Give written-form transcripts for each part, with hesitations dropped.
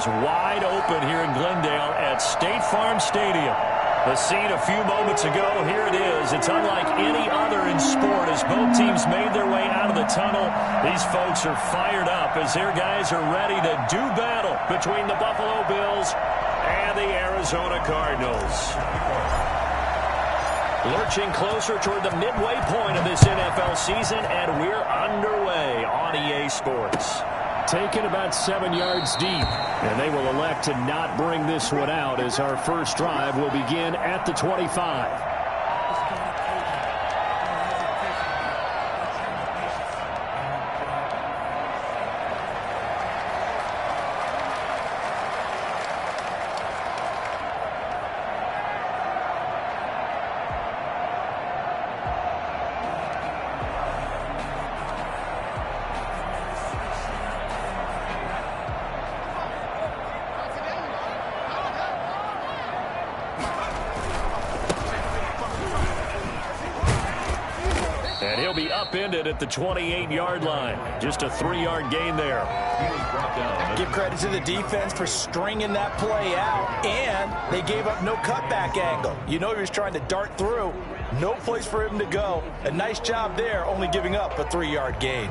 is wide open here in Glendale at State Farm Stadium. The scene a few moments ago, here it is. It's unlike any other in sport as both teams made their way out of the tunnel. These folks are fired up as their guys are ready to do battle between the Buffalo Bills and the Arizona Cardinals. Lurching closer toward the midway point of this NFL season, and we're underway on EA Sports. Taken about 7 yards deep, and they will elect to not bring this one out as our first drive will begin at the 25. And he'll be upended at the 28-yard line. Just a 3-yard gain there. Give credit to the defense for stringing that play out, and they gave up no cutback angle. You know he was trying to dart through. No place for him to go. A nice job there, only giving up a 3-yard gain.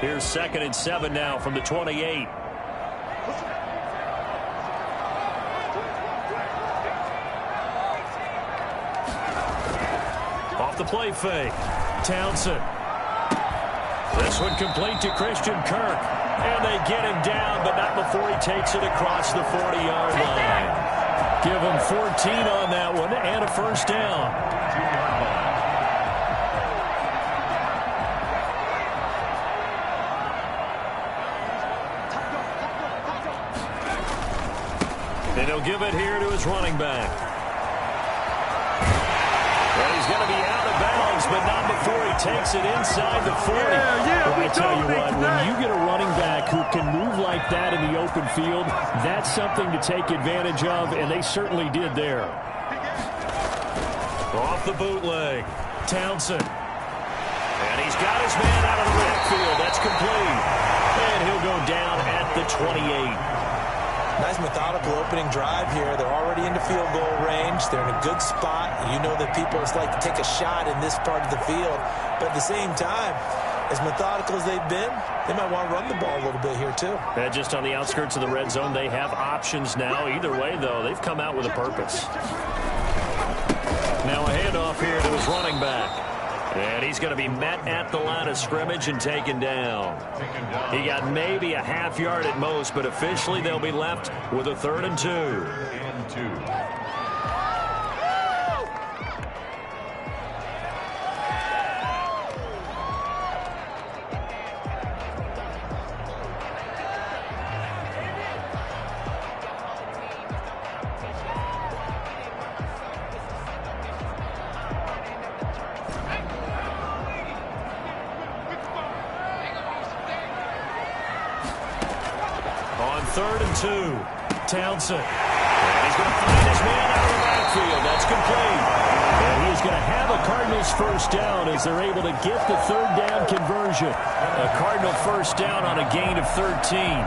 Here's 2nd and 7 now from the 28. Off the play fake. Townsend. This one complete to Christian Kirk. And they get him down, but not before he takes it across the 40-yard line. Give him 14 on that one and a first down. And he'll give it here to his running back. Well, he's going to be out of bounds, but not before he takes it inside the 40. Well, I tell you what, when you get a running back who can move like that in the open field, that's something to take advantage of, and they certainly did there. Off the bootleg, Townsend. And he's got his man out of the backfield. That's complete. And he'll go down at the 28. Nice methodical opening drive here. They're already into field goal range. They're in a good spot. You know that people just like to take a shot in this part of the field. But at the same time, as methodical as they've been, they might want to run the ball a little bit here too. Just on the outskirts of the red zone, they have options now. Either way, though, they've come out with a purpose. Now a handoff here to his running back. And he's going to be met at the line of scrimmage and taken down. He got maybe a half yard at most, but officially they'll be left with a 3rd and 2. On 3rd and 2, Townsend. And he's going to find his man out of the backfield. That's complete. And he's going to have a Cardinals first down as they're able to get the 3rd down conversion. A Cardinal first down on a gain of 13.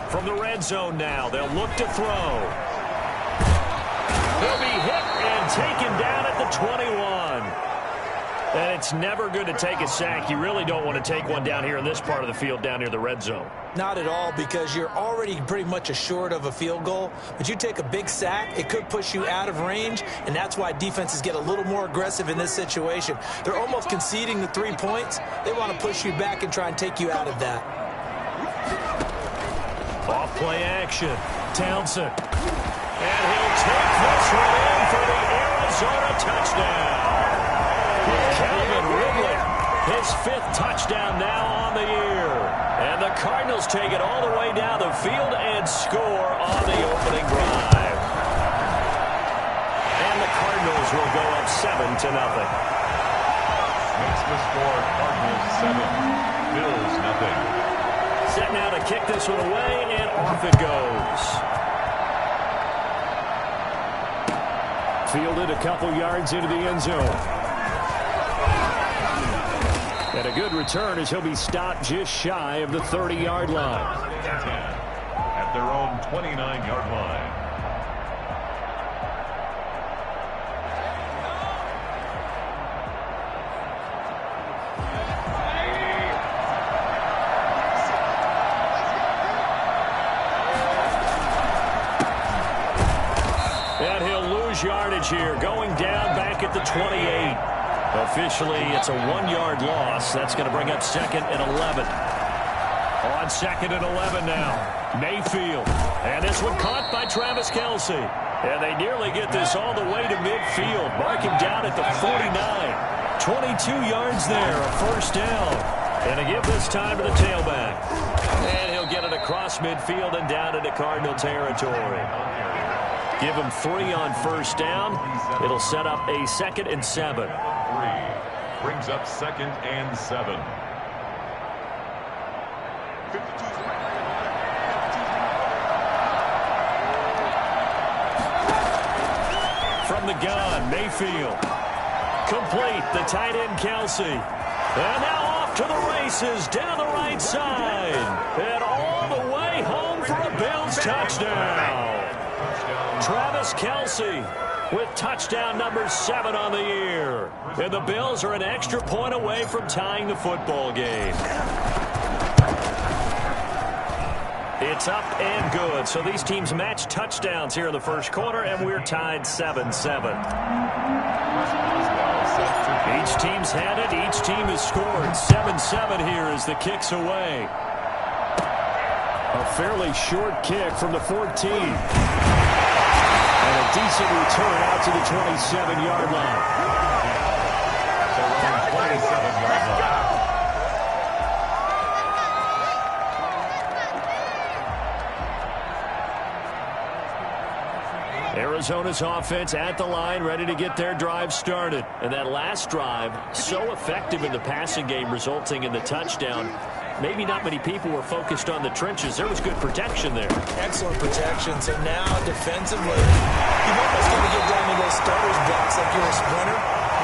From the red zone now, they'll look to throw. He'll be hit and taken down at the 21. And it's never good to take a sack. You really don't want to take one down here in this part of the field down near the red zone. Not at all, because you're already pretty much assured of a field goal. But you take a big sack, it could push you out of range, and that's why defenses get a little more aggressive in this situation. They're almost conceding the 3 points. They want to push you back and try and take you out of that. Off play action. Townsend. And he'll take this one in for the Arizona touchdown. Calvin Ridley His 5th touchdown now on the year. And the Cardinals take it all the way down the field and score on the opening drive. And the Cardinals will go up 7-0. Makes the score Cardinals 7, Bills nothing. Set now to kick this one away, and off it goes. Fielded a couple yards into the end zone. And a good return as he'll be stopped just shy of the 30-yard line. 10 at their own 29-yard line. And he'll lose yardage here, going down back at the 28. Officially, it's a 1-yard loss. That's going to bring up 2nd and 11. On 2nd and 11 now. Mayfield. And this one caught by Travis Kelce. And they nearly get this all the way to midfield. Mark him down at the 49. 22 yards there, a first down. And to give this time to the tailback. And he'll get it across midfield and down into Cardinal territory. Give him 3 on first down. It'll set up a 2nd and 7. Brings up 2nd and 7. From the gun, Mayfield. Complete, the tight end Kelce. And now off to the races, down the right side. And all the way home for a Bills touchdown. Travis Kelce with touchdown number 7 on the year. And the Bills are an extra point away from tying the football game. It's up and good. So these teams match touchdowns here in the first quarter, and we're tied 7-7. Each team's had it. Each team has scored. 7-7 here as the kick's away. A fairly short kick from the 14. And a decent return out to the 27-yard line. 27-yard line. Arizona's offense at the line, ready to get their drive started. And that last drive, so effective in the passing game, resulting in the touchdown. Maybe not many people were focused on the trenches. There was good protection there. Excellent protection. So now defensively, you've almost got to get down to those starters blocks like you're a sprinter.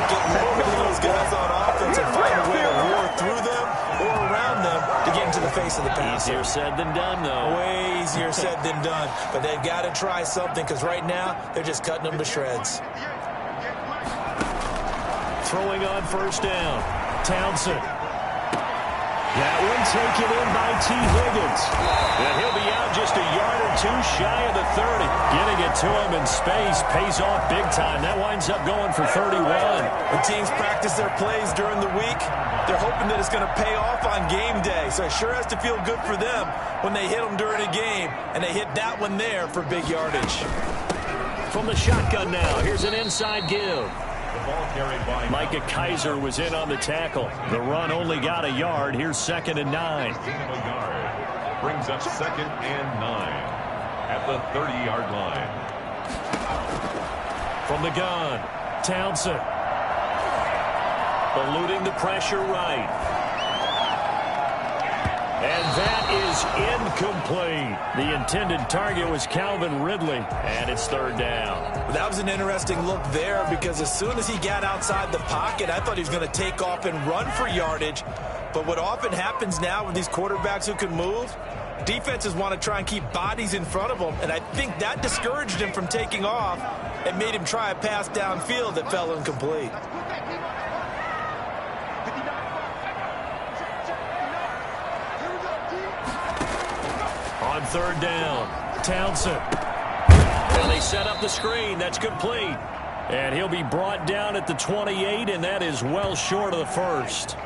Get low to those guys on offense and find a way to roar through them or around them to get into the face of the passer. Easier said than done, though. Way easier said than done. But they've got to try something because right now they're just cutting them to shreds. Throwing on first down. Townsend. That one taken in by T. Higgins. And he'll be out just a yard or two shy of the 30. Getting it to him in space pays off big time. That winds up going for 31. When teams practice their plays during the week, they're hoping that it's going to pay off on game day. So it sure has to feel good for them when they hit them during a game. And they hit that one there for big yardage. From the shotgun now, here's an inside give. The ball carried by Micah Kiser was in on the tackle. The run only got a yard. Here's 2nd and 9. Brings up 2nd and 9 at the 30-yard line. From the gun, Townsend. Eluding the pressure right. And that is incomplete. The intended target was Calvin Ridley, and it's 3rd down. Well, that was an interesting look there because as soon as he got outside the pocket, I thought he was going to take off and run for yardage. But what often happens now with these quarterbacks who can move, defenses want to try and keep bodies in front of them, and I think that discouraged him from taking off and made him try a pass downfield that fell incomplete. On 3rd down, Townsend. And they set up the screen. That's complete. And he'll be brought down at the 28, and that is well short of the first.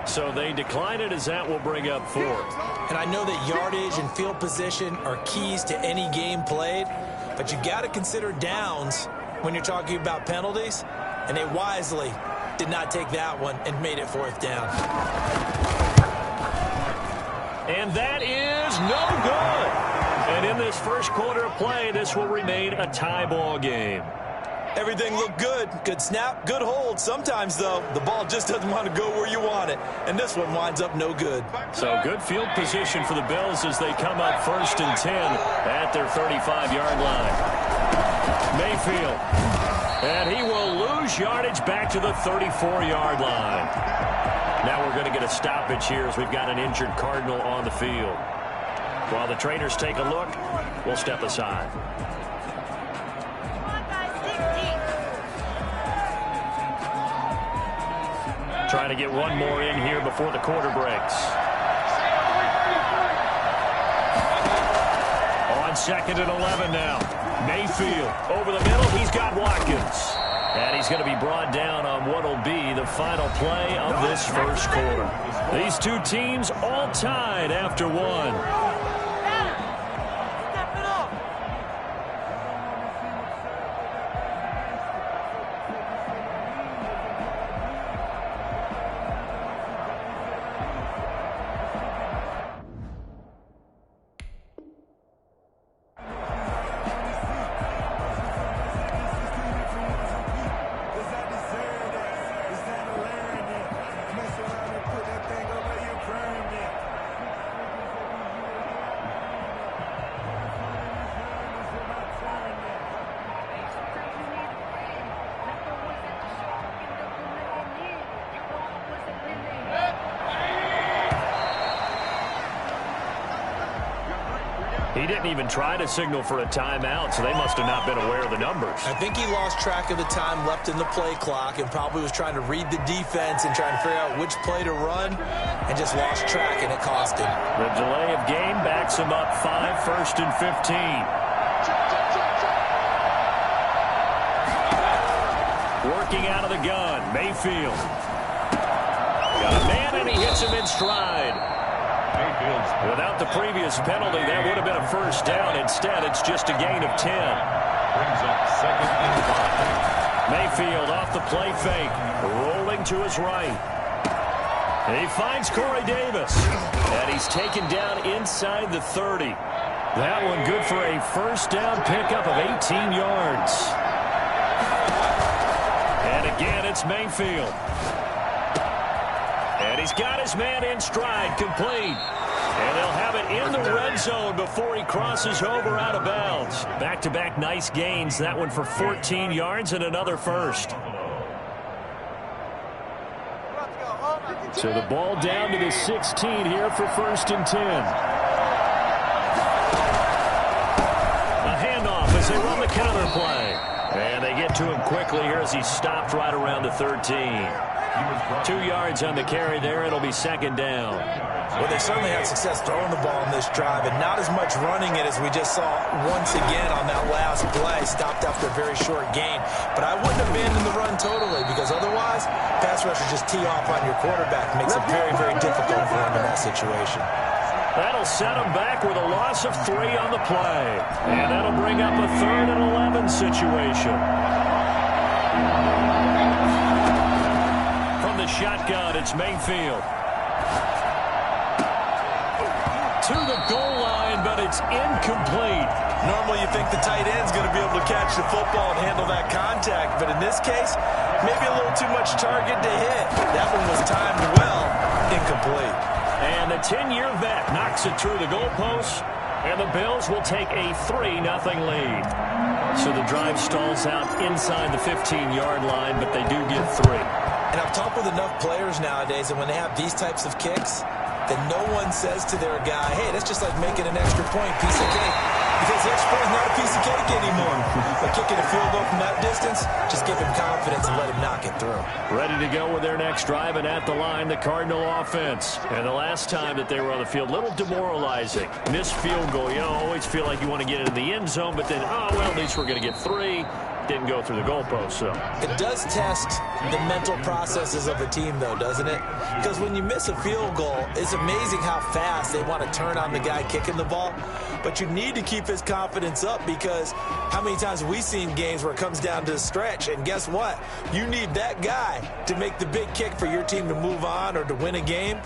So they decline it as that will bring up 4th. And I know that yardage and field position are keys to any game played, but you got to consider downs when you're talking about penalties, and they wisely did not take that one and made it 4th down. And that is no good. And in this first quarter of play, this will remain a tie ball game. Everything looked good. Good snap, good hold. Sometimes, though, the ball just doesn't want to go where you want it. And this one winds up no good. So good field position for the Bills as they come up 1st and 10 at their 35-yard line. Mayfield. And he will lose yardage back to the 34-yard line. Now we're going to get a stoppage here as we've got an injured Cardinal on the field. While the trainers take a look, we'll step aside. Trying to get one more in here before the quarter breaks. On 2nd and 11 now. Mayfield over the middle. He's got Watkins. And he's going to be brought down on what will be the final play of this first quarter. These two teams all tied after one. He didn't even try to signal for a timeout, so they must have not been aware of the numbers. I think he lost track of the time left in the play clock and probably was trying to read the defense and trying to figure out which play to run and just lost track, and it cost him. The delay of game backs him up 5, 1st and 15. Working out of the gun, Mayfield. Got a man, and he hits him in stride. Without the previous penalty, that would have been a 1st down. Instead, it's just a gain of 10. Brings up 2nd and 5. Mayfield off the play fake, rolling to his right. He finds Corey Davis, and he's taken down inside the 30. That one good for a 1st down pickup of 18 yards. And again, it's Mayfield. And he's got his man in stride, complete. And they'll have it in the red zone before he crosses over out of bounds. Back-to-back nice gains. That one for 14 yards and another 1st. So the ball down to the 16 here for 1st and 10. A handoff as they run the counter play. And they get to him quickly here as he stopped right around the 13. 2 yards on the carry there. It'll be 2nd down. Well, they certainly had success throwing the ball in this drive, and not as much running it as we just saw once again on that last play. Stopped after a very short gain. But I wouldn't abandon the run totally, because otherwise, pass rushers just tee off on your quarterback. Makes it very, very difficult for him in that situation. That'll set him back with a loss of 3 on the play. And that'll bring up a 3rd and 11 situation. From the shotgun, it's Mayfield. To the goal line, but it's incomplete. Normally you think the tight end's going to be able to catch the football and handle that contact, but in this case, maybe a little too much target to hit. That one was timed well, incomplete. And the 10-year vet knocks it through the goalpost, and the Bills will take a 3-0 lead. So the drive stalls out inside the 15-yard line, but they do get 3. And I've talked with enough players nowadays, and when they have these types of kicks, then no one says to their guy, hey, that's just like making an extra point, piece of cake. Because the extra point is not a piece of cake anymore. But kicking a field goal from that distance, just give him confidence and let him knock it through. Ready to go with their next drive, and at the line, the Cardinal offense. And the last time that they were on the field, a little demoralizing. Missed field goal. You know, always feel like you want to get into the end zone, but then, oh, well, at least we're going to get 3. didn't go through the goalpost, so. It does test the mental processes of a team, though, doesn't it? Because when you miss a field goal, it's amazing how fast they want to turn on the guy kicking the ball. But you need to keep his confidence up, because how many times have we seen games where it comes down to the stretch, and guess what? You need that guy to make the big kick for your team to move on or to win a game.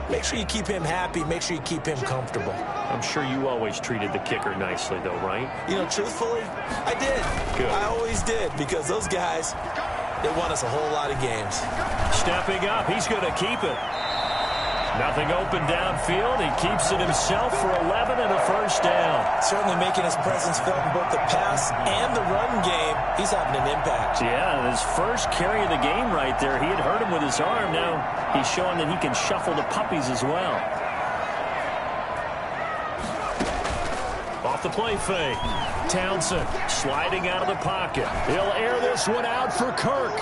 Make sure you keep him happy. Make sure you keep him comfortable. I'm sure you always treated the kicker nicely, though, right? You know, truthfully, I did. Good. I always did, because those guys, they won us a whole lot of games. Stepping up, he's going to keep it. Nothing open downfield. He keeps it himself for 11 and a first down. Certainly making his presence felt in both the pass and the run game. He's having an impact. Yeah, his first carry of the game right there. He had hurt him with his arm. Now he's showing that he can shuffle the puppies as well. Off the play fake. Townsend sliding out of the pocket. He'll air this one out for Kirk.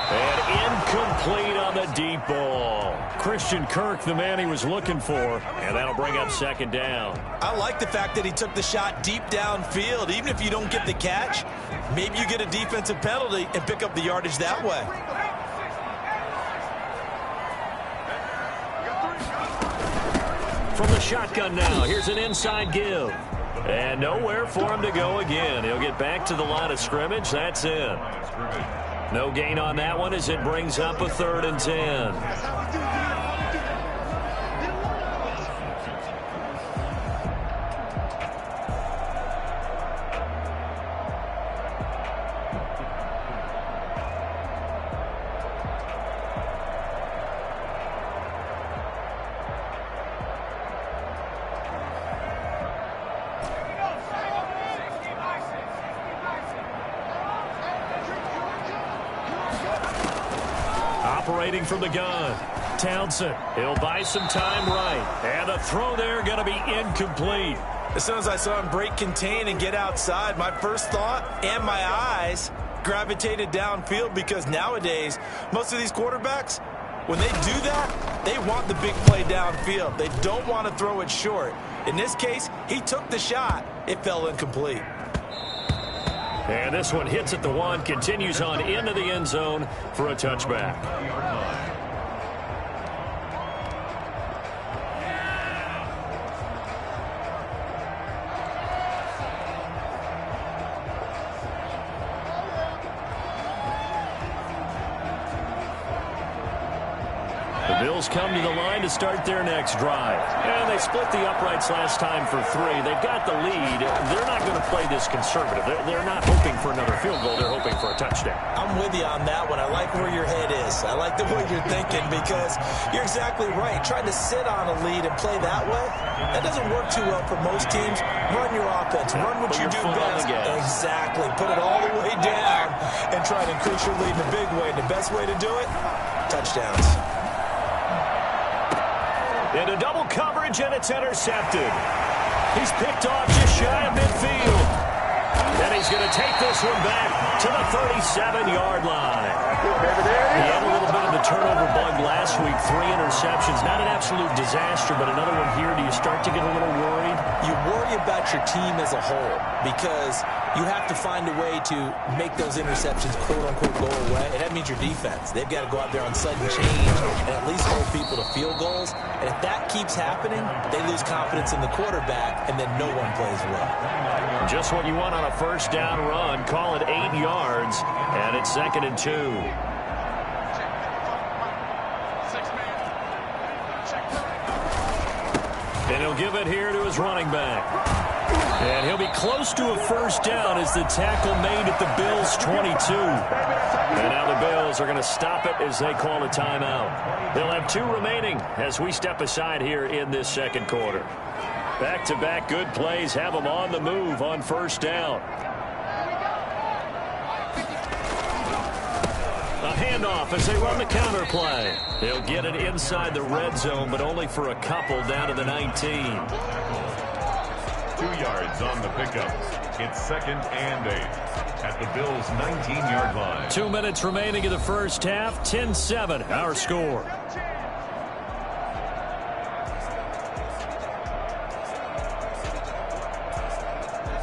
And incomplete on the deep ball. Christian Kirk, the man he was looking for, and that'll bring up second down. I like the fact that he took the shot deep downfield. Even if you don't get the catch, maybe you get a defensive penalty and pick up the yardage that way. From the shotgun now, here's an inside give. And nowhere for him to go again. He'll get back to the line of scrimmage. That's it. No gain on that one as it brings up a 3rd and 10. Operating from the gun. Townsend. He'll buy some time right. And the throw there going to be incomplete. As soon as I saw him break contain and get outside, my first thought and my eyes gravitated downfield, because nowadays, most of these quarterbacks, when they do that, they want the big play downfield. They don't want to throw it short. In this case, he took the shot. It fell incomplete. And this one hits at the 1, continues on into the end zone for a touchback. The Bills come to the line to start their next drive. And they split the uprights last time for 3. They've got the lead. They're not going to play this conservative. They're not hoping for another field goal. They're hoping for a touchdown. I'm with you on that one. I like where your head is. I like the way you're thinking, because you're exactly right. Trying to sit on a lead and play that way, that doesn't work too well for most teams. Run your offense. Run what you do best. Exactly. Put it all the way down and try to increase your lead in a big way. And the best way to do it, touchdowns. Into double coverage, and it's intercepted. He's picked off just shy of midfield. And he's going to take this one back to the 37-yard line. He had a little bit of the turnover bug last week. 3 interceptions. Not an absolute disaster, but another one here. Do you start to get a little worried? You worry about your team as a whole, because you have to find a way to make those interceptions, quote-unquote, go away. And that means your defense. They've got to go out there on sudden change and at least hold people to field goals. And if that keeps happening, they lose confidence in the quarterback, and then no one plays well. Just what you want on a first down run. Call it 8 yards, and it's 2nd and 2. And he'll give it here to his running back. And he'll be close to a first down as the tackle made at the Bills' 22. And now the Bills are going to stop it as they call a timeout. They'll have 2 remaining as we step aside here in this second quarter. Back-to-back good plays have them on the move on first down. A handoff as they run the counter play. They'll get it inside the red zone, but only for a couple down to the 19. 2 yards on the pickup. It's 2nd and 8 at the Bills' 19-yard line. 2 minutes remaining in the first half. 10-7, our score.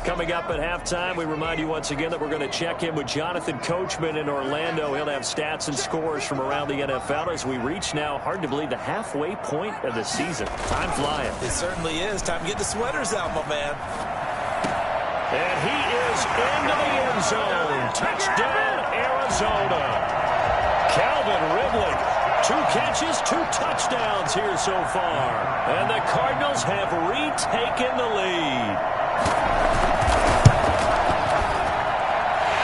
Coming up at halftime, we remind you once again that we're going to check in with Jonathan Coachman in Orlando. He'll have stats and scores from around the NFL as we reach now, hard to believe, the halfway point of the season. Time flying. It certainly is. Time to get the sweaters out, my man. And he is into the end zone. Touchdown, Arizona. Calvin Ridley. 2 catches, 2 touchdowns here so far. And the Cardinals have retaken the lead.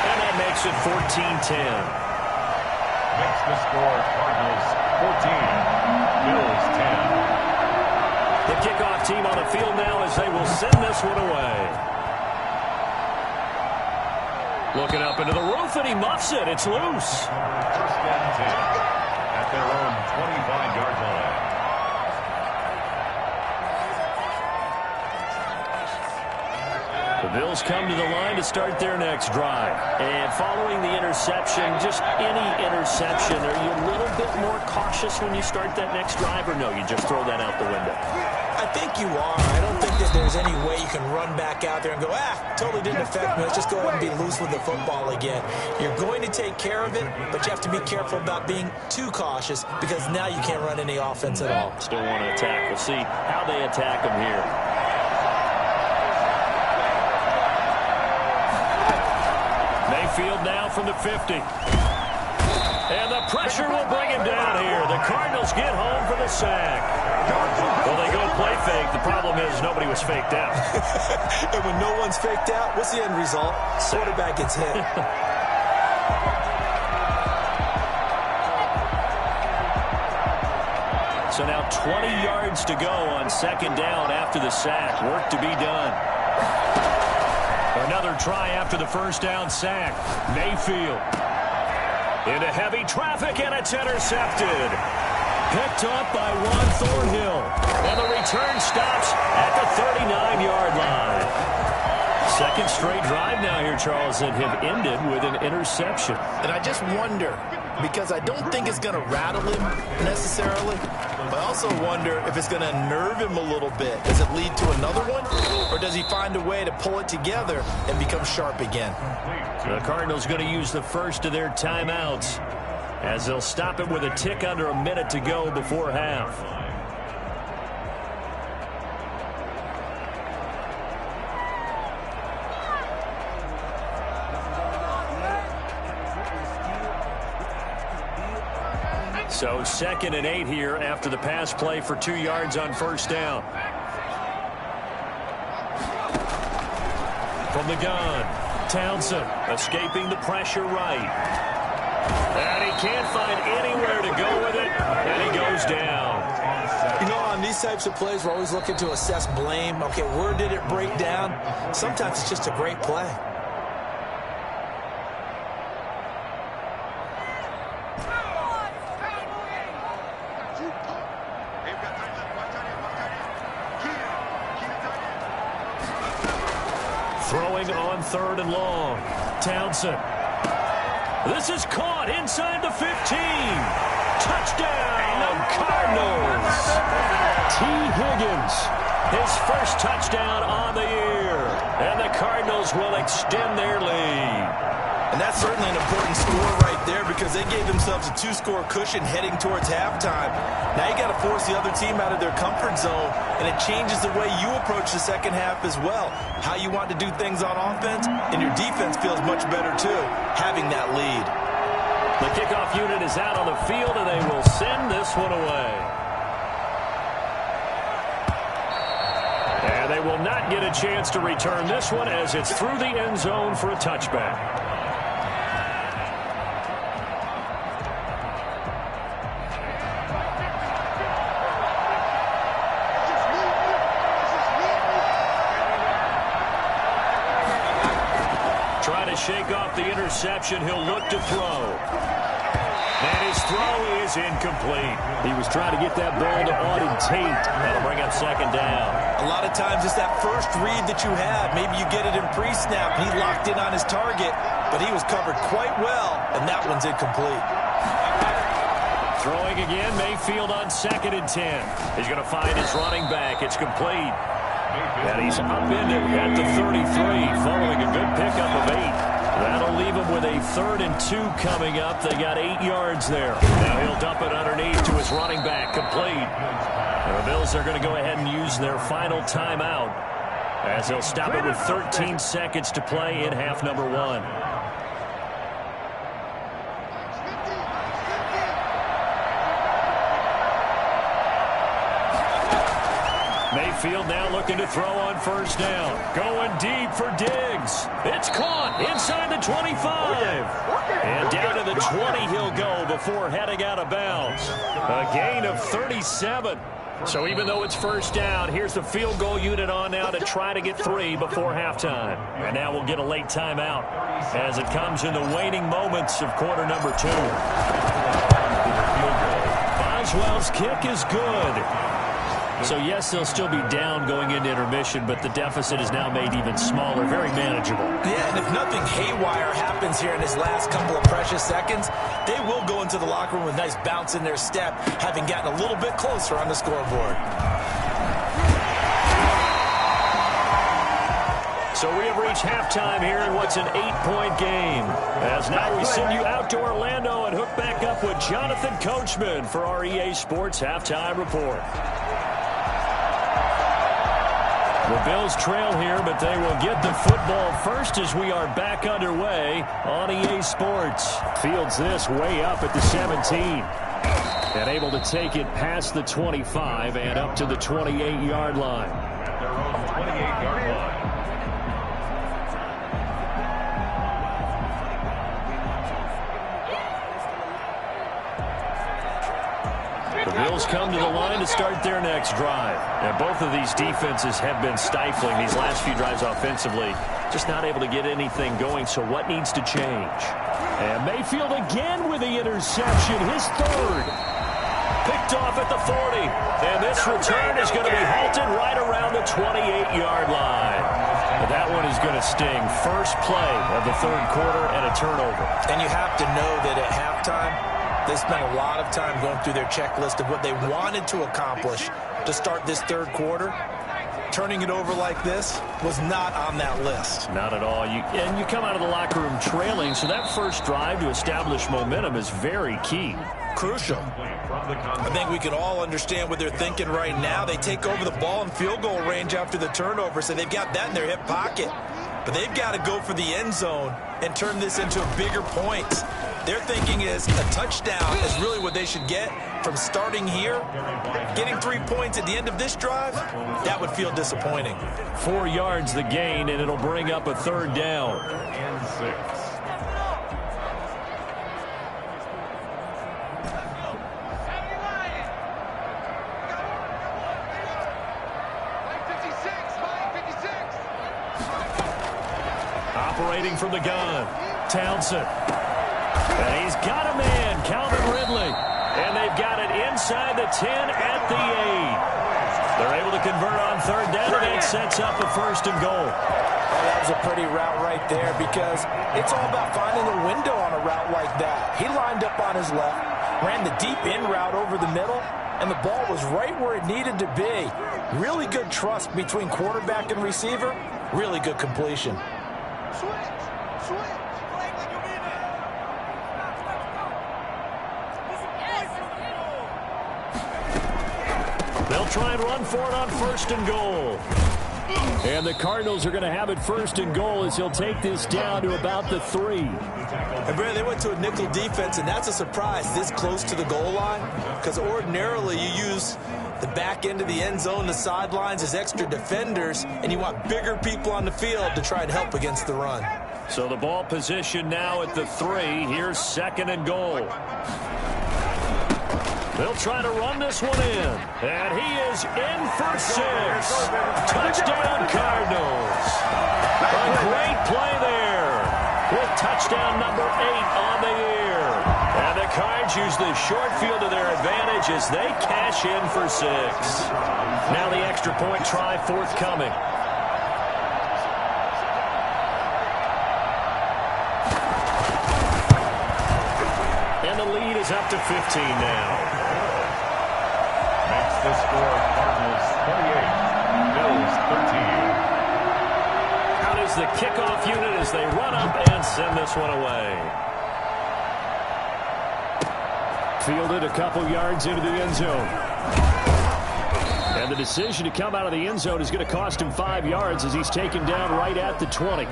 And that makes it 14-10. Makes the score Cardinals 14, Bills 10. The kickoff team on the field now as they will send this one away. Looking up into the roof, and he muffs it. It's loose. First and 10 at their own 25-yard line. The Bills come to the line to start their next drive. And following the interception, just any interception, are you a little bit more cautious when you start that next drive, or no, you just throw that out the window? I think you are. I don't think that there's any way you can run back out there and go, totally didn't affect me. Let's just go ahead and be loose with the football again. You're going to take care of it, but you have to be careful about being too cautious because now you can't run any offense at all. Still want to attack. We'll see how they attack them here. Mayfield now from the 50. And the pressure will bring him down here. The Cardinals get home for the sack. Well, they go play fake. The problem is nobody was faked out. And when no one's faked out, what's the end result? Quarterback gets hit. So now 20 yards to go on second down after the sack. Work to be done. Another try after the first down sack. Mayfield into heavy traffic, and it's intercepted. Picked up by Juan Thornhill. And the return stops at the 39-yard line. Second straight drive now here, Charles, that have ended with an interception. And I just wonder, because I don't think it's going to rattle him necessarily, but I also wonder if it's going to nerve him a little bit. Does it lead to another one, or does he find a way to pull it together and become sharp again? The Cardinals going to use the first of their timeouts as they'll stop it with a tick under a minute to go before half. So 2nd and 8 here after the pass play for 2 yards on first down. From the gun, Townsend escaping the pressure right. And he can't find anywhere to go with it, and he goes down. You know, on these types of plays, we're always looking to assess blame. Okay, where did it break down? Sometimes it's just a great play. Throwing on 3rd and long. Townsend. This is caught inside the 15. Touchdown, Cardinals. T. Higgins, his first touchdown on the year. And the Cardinals will extend their lead. And that's certainly an important score right there because they gave themselves a 2-score cushion heading towards halftime. Now you got to force the other team out of their comfort zone, and it changes the way you approach the second half as well. How you want to do things on offense, and your defense feels much better too, having that lead. The kickoff unit is out on the field, and they will send this one away. And they will not get a chance to return this one as it's through the end zone for a touchback. Shake off the interception. He'll look to throw. And his throw is incomplete. He was trying to get that ball to Auden Tate. That'll bring up second down. A lot of times it's that first read that you have. Maybe you get it in pre-snap. He locked in on his target, but he was covered quite well, and that one's incomplete. Throwing again, Mayfield on 2nd and 10. He's going to find his running back. It's complete. And he's upended at the 33 following a good pickup of 8. That'll leave him with a 3rd and 2 coming up. They got 8 yards there. Now he'll dump it underneath to his running back, complete. And the Bills are going to go ahead and use their final timeout as they'll stop it with 13 seconds to play in half number 1. Mayfield now looking to throw on first down. Going deep for Diggs. It's caught inside the 25. And down to the 20 he'll go before heading out of bounds. A gain of 37. So even though it's first down, here's the field goal unit on now to try to get 3 before halftime. And now we'll get a late timeout as it comes in the waning moments of quarter number 2. Boswell's kick is good. So, yes, they'll still be down going into intermission, but the deficit is now made even smaller, very manageable. Yeah, and if nothing haywire happens here in his last couple of precious seconds, they will go into the locker room with a nice bounce in their step, having gotten a little bit closer on the scoreboard. So we have reached halftime here in what's an 8-point game. As now we send you out to Orlando and hook back up with Jonathan Coachman for our EA Sports Halftime Report. The Bills trail here, but they will get the football first as we are back underway on EA Sports. Fields this way up at the 17. And able to take it past the 25 and up to the 28-yard line. At their own 28-yard line. The Bills come to the line to start their next drive. And both of these defenses have been stifling these last few drives offensively. Just not able to get anything going, so what needs to change? And Mayfield again with the interception, his 3rd. Picked off at the 40. And this return is going to be halted right around the 28-yard line. But that one is going to sting. First play of the 3rd quarter and a turnover. And you have to know that at halftime, they spent a lot of time going through their checklist of what they wanted to accomplish to start this 3rd quarter. Turning it over like this was not on that list. Not at all. And you come out of the locker room trailing, so that first drive to establish momentum is very key. Crucial. I think we can all understand what they're thinking right now. They take over the ball in field goal range after the turnover, so they've got that in their hip pocket. But they've got to go for the end zone and turn this into a bigger point. Their thinking is a touchdown is really what they should get from starting here. Getting 3 points at the end of this drive, that would feel disappointing. 4 yards the gain, and it'll bring up a 3rd down. And 6. Operating from the gun, Townsend. And he's got a man, Calvin Ridley. And they've got it inside the 10 at the 8. They're able to convert on 3rd down, and that sets up a 1st and goal. Oh, that was a pretty route right there because it's all about finding a window on a route like that. He lined up on his left, ran the deep in route over the middle, and the ball was right where it needed to be. Really good trust between quarterback and receiver. Really good completion. They'll try and run for it on 1st and goal. And the Cardinals are going to have it 1st and goal as he'll take this down to about the 3. And Brad, they went to a nickel defense, and that's a surprise this close to the goal line because ordinarily you use the back end of the end zone, the sidelines as extra defenders, and you want bigger people on the field to try and help against the run. So the ball position now at the 3. Here's 2nd and goal. They'll try to run this one in. And he is in for 6. Touchdown, Cardinals. A great play there with touchdown number 8 on the year. And the Cards use the short field to their advantage as they cash in for 6. Now the extra point try forthcoming. And the lead is up to 15 now. Makes the score Cardinals 28, Bills 13. the kickoff unit as they run up and send this one away. Fielded a couple yards into the end zone. And the decision to come out of the end zone is going to cost him 5 yards as he's taken down right at the 20.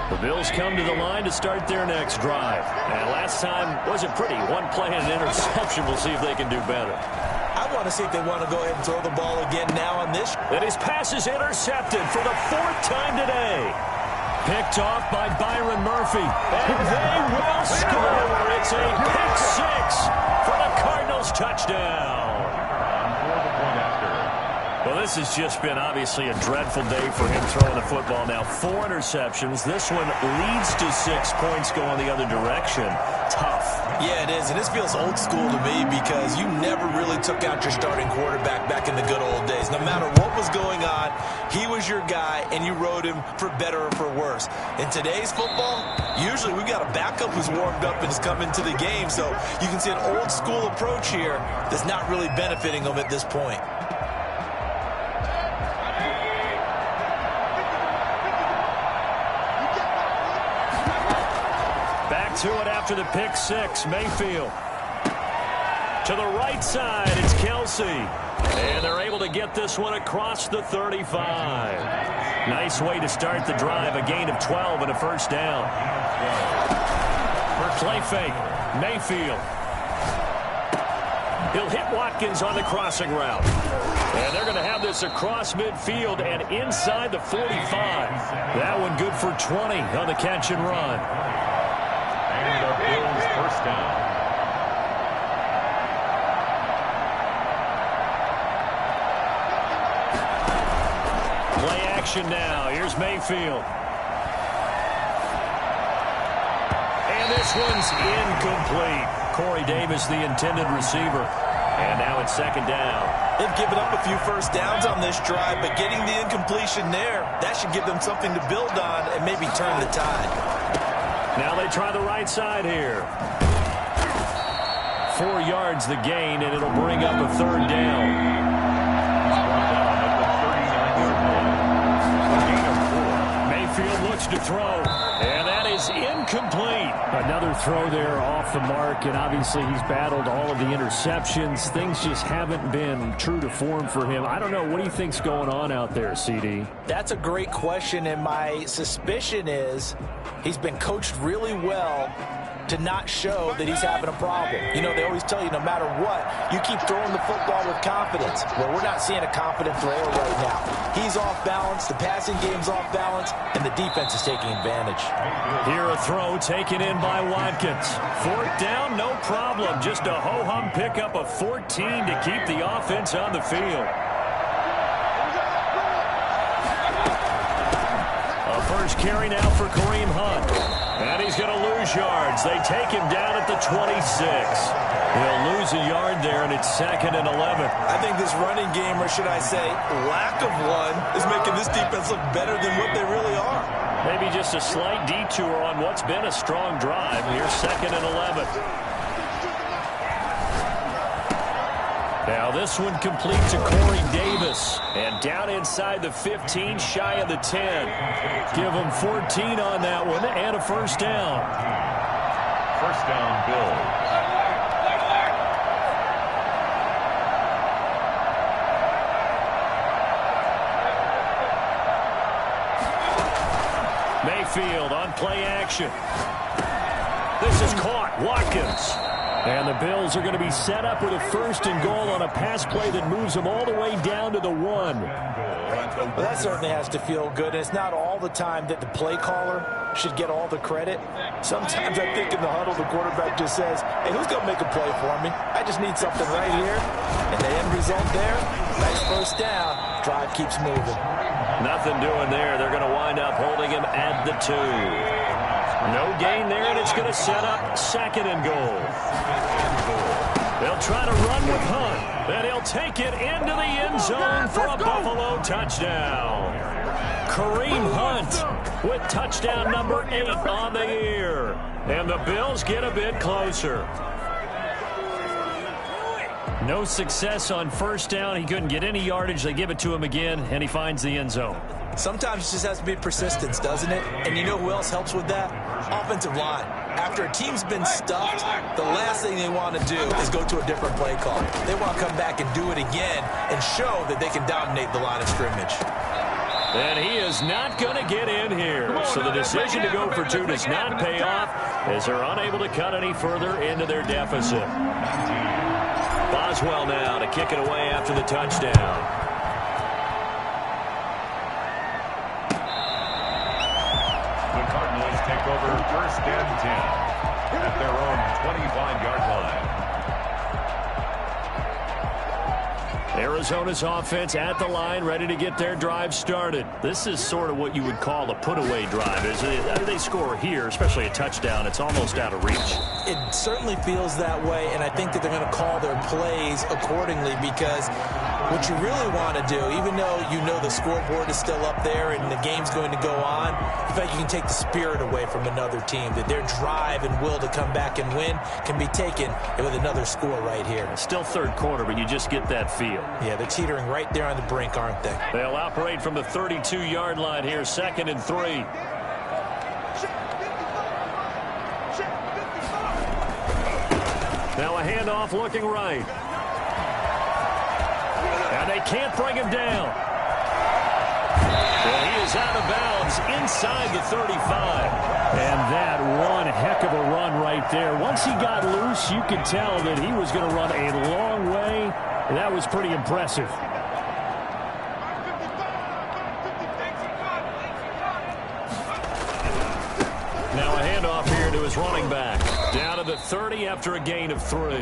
The Bills come to the line to start their next drive. And last time wasn't pretty. One play and an interception. We'll see if they can do better. I want to see if they want to go ahead and throw the ball again now on this. And his pass is intercepted for the 4th time today. Picked off by Byron Murphy. And they will score. It's a pick six for the Cardinals touchdown. Well, this has just been obviously a dreadful day for him throwing the football. Now 4 interceptions. This one leads to 6 points going the other direction. Tough. Yeah, it is. And this feels old school to me because you never really took out your starting quarterback back in the good old days. No matter what was going on, he was your guy, and you rode him for better or for worse. In today's football, usually we've got a backup who's warmed up and is coming to the game. So you can see an old school approach here that's not really benefiting them at this point. To it after the pick six. Mayfield to the right side. It's Kelsey, and they're able to get this one across the 35. Nice way to start the drive. A gain of 12 and a first down. Play fake. Mayfield. He'll hit Watkins on the crossing route, and they're going to have this across midfield and inside the 45. That one good for 20 on the catch and run. First down. Play action now. Here's Mayfield. And this one's incomplete. Corey Davis, the intended receiver. And now it's second down. They've given up a few first downs on this drive, but getting the incompletion there, that should give them something to build on and maybe turn the tide. Now they try the right side here. 4 yards the gain, and it'll bring up a third down. Mayfield looks to throw, and that is incomplete. Another throw there off the mark, and obviously he's battled all of the interceptions. Things just haven't been true to form for him. I don't know. What do you think's going on out there, CD? That's a great question, and my suspicion is he's been coached really well to not show that he's having a problem. You know, they always tell you no matter what, you keep throwing the football with confidence. Well, we're not seeing a confident thrower right now. He's off balance, the passing game's off balance, and the defense is taking advantage. Here a throw taken in by Watkins. 4th down, no problem. Just a ho-hum pickup of 14 to keep the offense on the field. A first carry now for Kareem Hunt. And he's going to lose yards. They take him down at the 26. He'll lose a yard there, and it's 2nd and 11. I think this running game, or should I say lack of one, is making this defense look better than what they really are. Maybe just a slight detour on what's been a strong drive. Here's 2nd and 11. Now this one complete to Corey Davis. And down inside the 15, shy of the 10. Give him 14 on that one and a first down. First down, Bills. Mayfield on play action. This is caught. Watkins. And the Bills are going to be set up with a 1st and goal on a pass play that moves them all the way down to the 1. Well, that certainly has to feel good. And it's not all the time that the play caller should get all the credit. Sometimes I think in the huddle, the quarterback just says, hey, who's going to make a play for me? I just need something right here. And the end result there, nice first down. Drive keeps moving. Nothing doing there. They're going to wind up holding him at the 2. No gain there, and it's going to set up 2nd and goal. They'll try to run with Hunt, and he'll take it into the end zone for a Buffalo touchdown. Kareem Hunt with touchdown number 8 on the year. And the Bills get a bit closer. No success on first down. He couldn't get any yardage. They give it to him again, and he finds the end zone. Sometimes it just has to be persistence, doesn't it? And you know who else helps with that? Offensive line. After a team's been stuffed, the last thing they want to do is go to a different play call. They want to come back and do it again and show that they can dominate the line of scrimmage. And he is not going to get in here. So the decision to go for two does not pay off as they're unable to cut any further into their deficit. Boswell now to kick it away after the touchdown. Take over first and 10 at their own 25-yard line. Arizona's offense at the line, ready to get their drive started. This is sort of what you would call a put-away drive, isn't it? They score here, especially a touchdown. It's almost out of reach. It certainly feels that way, and I think that they're going to call their plays accordingly because what you really want to do, even though you know the scoreboard is still up there and the game's going to go on, in fact, you can take the spirit away from another team, that their drive and will to come back and win can be taken with another score right here. It's still third quarter, but you just get that feel. Yeah, they're teetering right there on the brink, aren't they? They'll operate from the 32-yard line here, 2nd and 3. Now a handoff looking right. And they can't bring him down. And he is out of bounds inside the 35. And that one heck of a run right there. Once he got loose, you could tell that he was going to run a long way. That was pretty impressive. Now a handoff here to his running back. Down to the 30 after a gain of 3.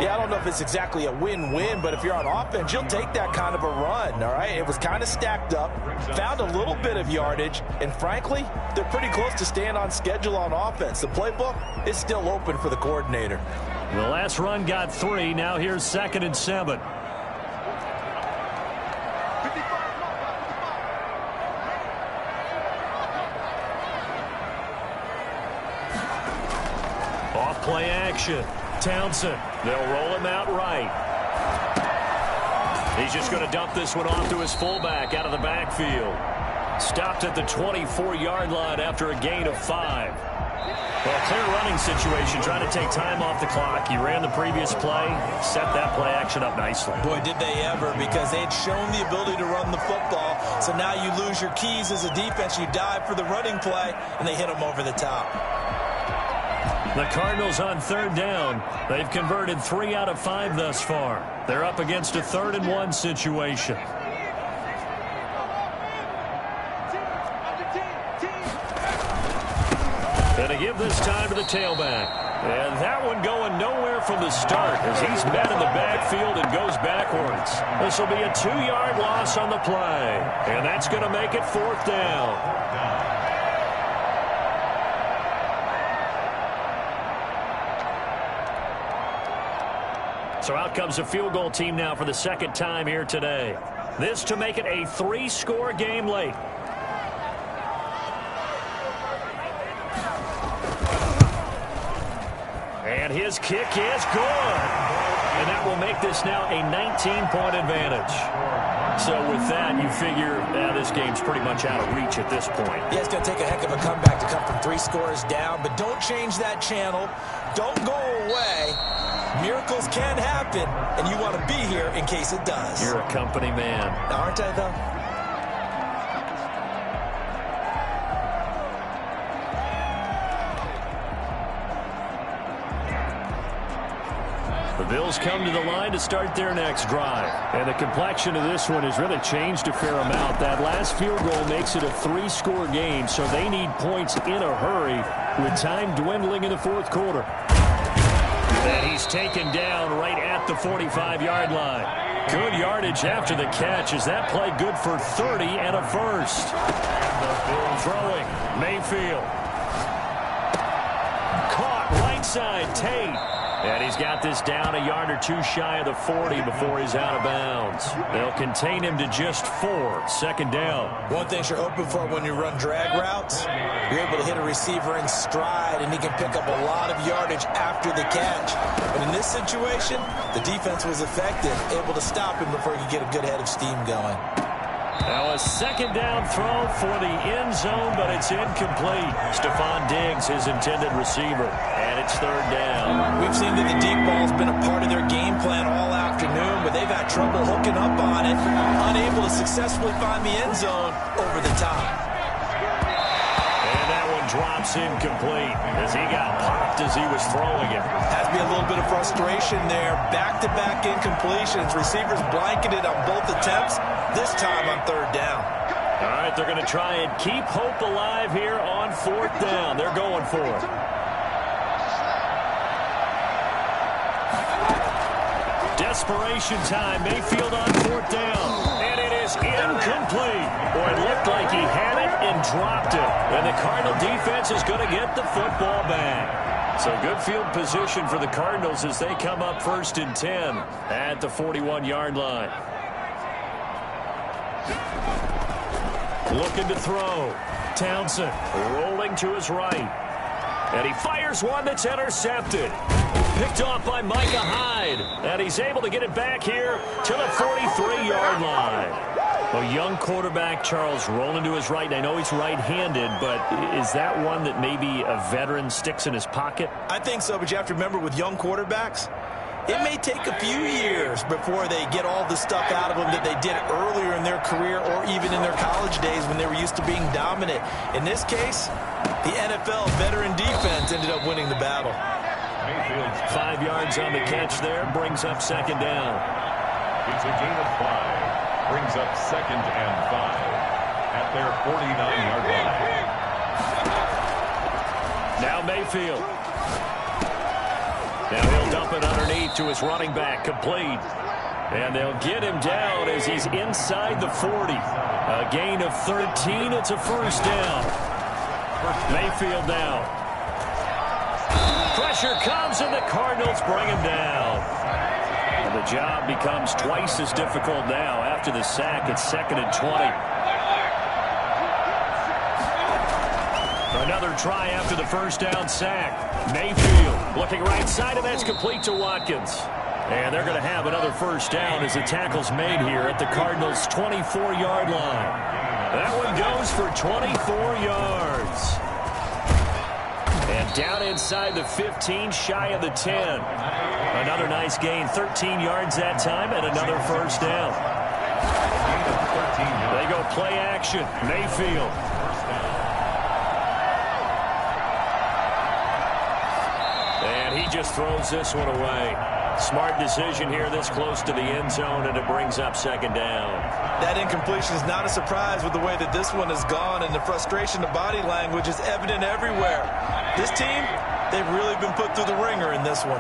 Yeah, I don't know if it's exactly a win-win, but if you're on offense, you'll take that kind of a run, all right? It was kind of stacked up, found a little bit of yardage, and frankly, they're pretty close to staying on schedule on offense. The playbook is still open for the coordinator. The last run got 3. Now here's 2nd and 7. Off play action. Townsend. They'll roll him out right. He's just going to dump this one off to his fullback out of the backfield. Stopped at the 24-yard line after a gain of 5. Well, clear running situation, trying to take time off the clock. He ran the previous play, set that play action up nicely. Boy, did they ever, because they had shown the ability to run the football. So now you lose your keys as a defense. You dive for the running play, and they hit them over the top. The Cardinals on 3rd down. They've converted 3 out of 5 thus far. They're up against a 3rd and 1 situation. And to give this time to the tailback. And that one going nowhere from the start as he's met in the backfield and goes backwards. This will be a 2-yard loss on the play. And that's going to make it 4th down. So out comes the field goal team now for the 2nd time here today. This to make it a 3-score game late. And his kick is good. And that will make this now a 19-point advantage. So with that, you figure this game's pretty much out of reach at this point. Yeah, it's going to take a heck of a comeback to come from 3 scores down. But don't change that channel. Don't go away. Miracles can happen, and you want to be here in case it does. You're a company man. Aren't I, though? The Bills come to the line to start their next drive. And the complexion of this one has really changed a fair amount. That last field goal makes it a 3-score game, so they need points in a hurry with time dwindling in the 4th quarter. And he's taken down right at the 45-yard line. Good yardage after the catch. Is that play good for 30 and a first? Throwing, Mayfield. Caught right side, Tate. And he's got this down a yard or two shy of the 40 before he's out of bounds. They'll contain him to just 4. Second down. One thing you're hoping for when you run drag routes, you're able to hit a receiver in stride, and he can pick up a lot of yardage after the catch. But in this situation, the defense was effective, able to stop him before he could get a good head of steam going. Now a second down throw for the end zone, but it's incomplete. Stephon Diggs, his intended receiver, and it's third down. We've seen that the deep ball's been a part of their game plan all afternoon, but they've had trouble hooking up on it, unable to successfully find the end zone over the top. Drops incomplete as he got popped as he was throwing it. Has to be a little bit of frustration there. Back-to-back incompletions. Receivers blanketed on both attempts, this time on third down. All right, they're going to try and keep hope alive here on fourth down. They're going for it. Desperation time. Mayfield on fourth down. And it is incomplete. Boy, it looked like he had it and dropped it. And the Cardinal defense is going to get the football back. So good field position for the Cardinals as they come up first and 10 at the 41-yard line. Looking to throw. Townsend rolling to his right. And he fires one that's intercepted. Picked off by Micah Hyde. And he's able to get it back here to the 43-yard line. A young quarterback, Charles, rolling to his right. And I know he's right-handed, but is that one that maybe a veteran sticks in his pocket? I think so, but you have to remember with young quarterbacks, it may take a few years before they get all the stuff out of them that they did earlier in their career or even in their college days when they were used to being dominant. In this case, the NFL veteran defense ended up winning the battle. 5 yards on the catch there, brings up second down. It's a gain of 5. Brings up second and 5 at their 49-yard line. Now Mayfield. Now he'll dump it underneath to his running back, complete. And they'll get him down as he's inside the 40. A gain of 13. It's a first down. Mayfield now. Pressure comes, and the Cardinals bring him down. And the job becomes twice as difficult now. After the sack, it's second and 20. Another try after the first down sack. Mayfield looking right side, and that's complete to Watkins. And they're going to have another first down as the tackle's made here at the Cardinals' 24-yard line. That one goes for 24 yards. And down inside the 15, shy of the 10. Another nice gain, 13 yards that time, and another first down. They go play action. Mayfield. And he just throws this one away. Smart decision here this close to the end zone, and it brings up second down. That incompletion is not a surprise with the way that this one has gone, and the frustration of body language is evident everywhere. This team, they've really been put through the ringer in this one.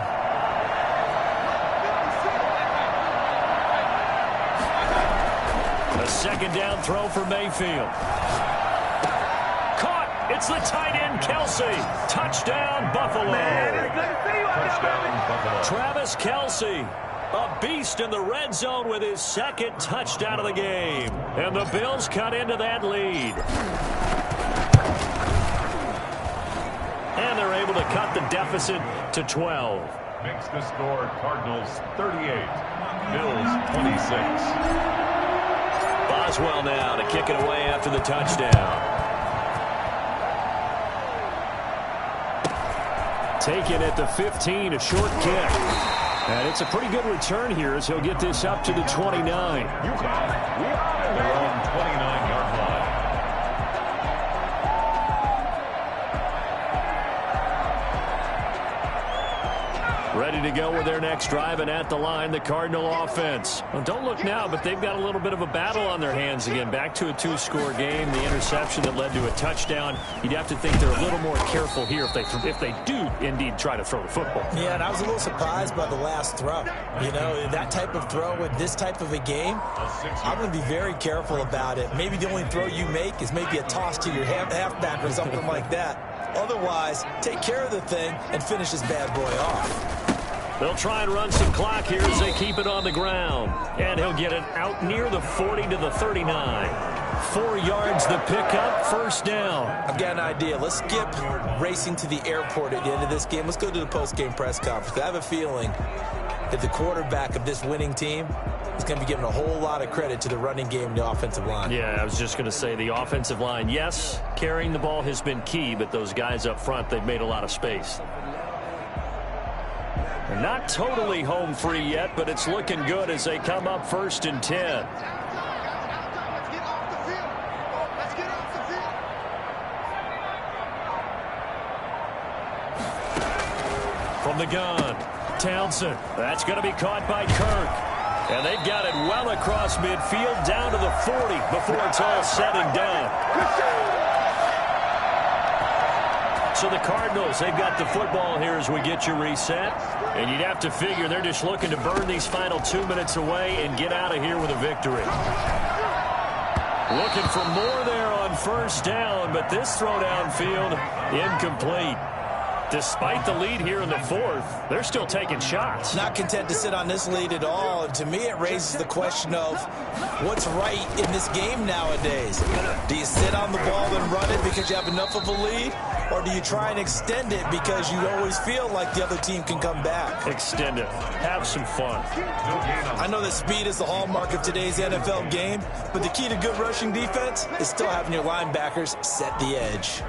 A second down throw for Mayfield. Caught. It's the tight end, Kelce. Touchdown, Buffalo. Touchdown, Buffalo. Travis Kelce, a beast in the red zone with his second touchdown of the game. And the Bills cut into that lead. And they're able to cut the deficit to 12. Makes the score Cardinals 38, Bills 26. Boswell now to kick it away after the touchdown. Taken at the 15, a short kick. And it's a pretty good return here as he'll get this up to the 29. Their own 29-yard line. Ready to go with their next drive, and at the line, the Cardinal offense. Well, don't look now, but they've got a little bit of a battle on their hands again. Back to a two-score game. The interception that led to a touchdown. You'd have to think they're a little more careful here if they do indeed try to throw the football. Yeah, and I was a little surprised by the last throw. You know, that type of throw in this type of a game, I'm going to be very careful about it. Maybe the only throw you make is maybe a toss to your halfback or something like that. Otherwise, take care of the thing and finish this bad boy off. They'll try and run some clock here as they keep it on the ground. And he'll get it out near the 40 to the 39. 4 yards the pickup, first down. I've got an idea. Let's skip racing to the airport at the end of this game. Let's go to the post-game press conference. I have a feeling that the quarterback of this winning team is going to be given a whole lot of credit to the running game and the offensive line. Yeah, I was just going to say the offensive line, yes, carrying the ball has been key, but those guys up front, they've made a lot of space. They're not totally home free yet, but it's looking good as they come up 1st and 10. From the gun, Townsend. That's going to be caught by Kirk. And they've got it well across midfield down to the 40 before it's all said and done. So the Cardinals, they've got the football here as we get you reset. And you'd have to figure they're just looking to burn these final 2 minutes away and get out of here with a victory. Looking for more there on first down, but this throw downfield incomplete. Despite the lead here in the 4th, they're still taking shots. Not content to sit on this lead at all. And to me, it raises the question of what's right in this game nowadays. Do you sit on the ball and run it because you have enough of a lead? Or do you try and extend it because you always feel like the other team can come back? Extend it. Have some fun. I know that speed is the hallmark of today's NFL game, but the key to good rushing defense is still having your linebackers set the edge.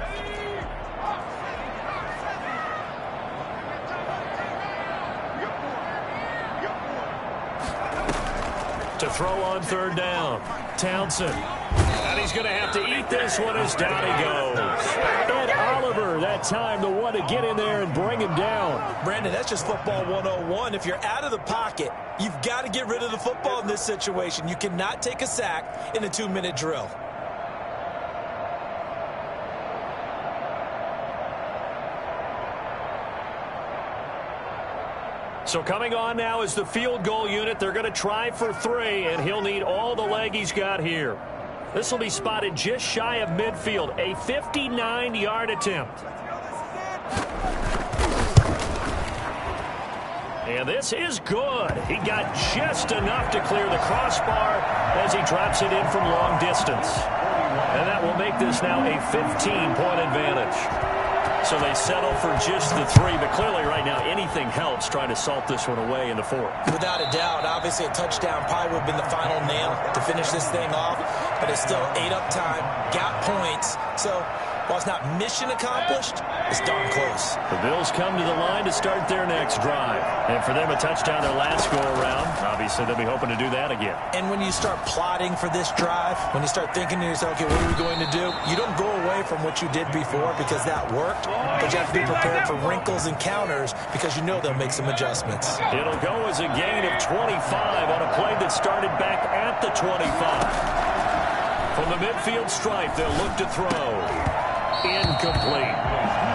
To throw on 3rd down, Townsend. And he's going to have to eat this one as down he goes. Ed Oliver, that time, the one to get in there and bring him down. Brandon, that's just football 101. If you're out of the pocket, you've got to get rid of the football in this situation. You cannot take a sack in a 2-minute drill. So coming on now is the field goal unit. They're going to try for 3, and he'll need all the leg he's got here. This will be spotted just shy of midfield, a 59-yard attempt. And this is good. He got just enough to clear the crossbar as he drops it in from long distance. And that will make this now a 15-point advantage. So they settle for just the 3, but clearly right now anything helps trying to salt this one away in the 4th. Without a doubt, obviously a touchdown probably would have been the final nail to finish this thing off, but it's still ate up time, got points. So while it's not mission accomplished, it's darn close. The Bills come to the line to start their next drive. And for them, a touchdown their last go-around. Obviously, they'll be hoping to do that again. And when you start plotting for this drive, when you start thinking to yourself, okay, what are we going to do? You don't go away from what you did before because that worked, but you have to be prepared for wrinkles and counters because you know they'll make some adjustments. It'll go as a gain of 25 on a play that started back at the 25. From the midfield stripe, they'll look to throw. Incomplete.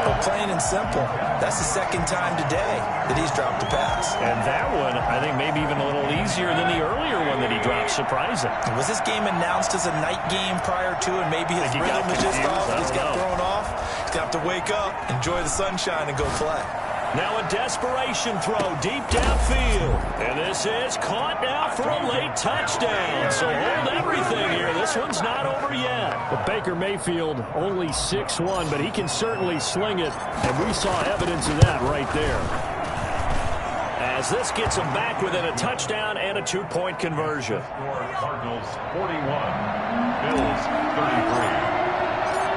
But plain and simple, that's the 2nd time today that he's dropped a pass. And that one, I think, maybe even a little easier than the earlier one that he dropped. Surprising. Was this game announced as a night game prior to, and maybe his rhythm was just off? He's got thrown off. He's going to have to wake up, enjoy the sunshine, and go play. Now a desperation throw deep downfield. And this is caught now for a late touchdown. So hold everything here. This one's not over yet. But Baker Mayfield only 6'1", but he can certainly sling it. And we saw evidence of that right there. As this gets him back within a touchdown and a 2-point conversion. Cardinals 41, Bills 33.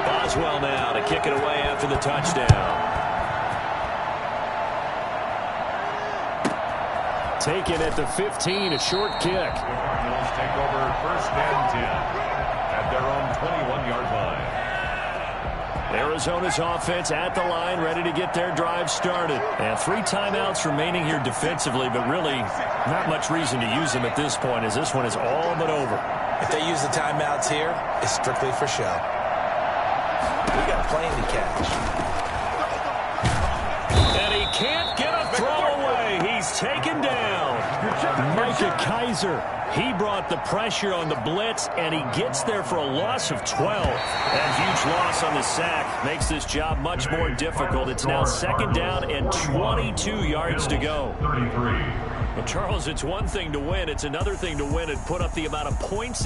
Boswell now to kick it away after the touchdown. Taken at the 15, a short kick. The Cardinals take over 1st and 10 at their own 21-yard line. Arizona's offense at the line, ready to get their drive started. And 3 timeouts remaining here defensively, but really not much reason to use them at this point as this one is all but over. If they use the timeouts here, it's strictly for show. We got a plane to catch. And he can't get a throw away. He's taken down. Micah Kiser, he brought the pressure on the blitz, and he gets there for a loss of 12. That huge loss on the sack makes this job much more difficult. It's now 2nd down and 22 yards to go. 33. Well, Charles, it's one thing to win. It's another thing to win and put up the amount of points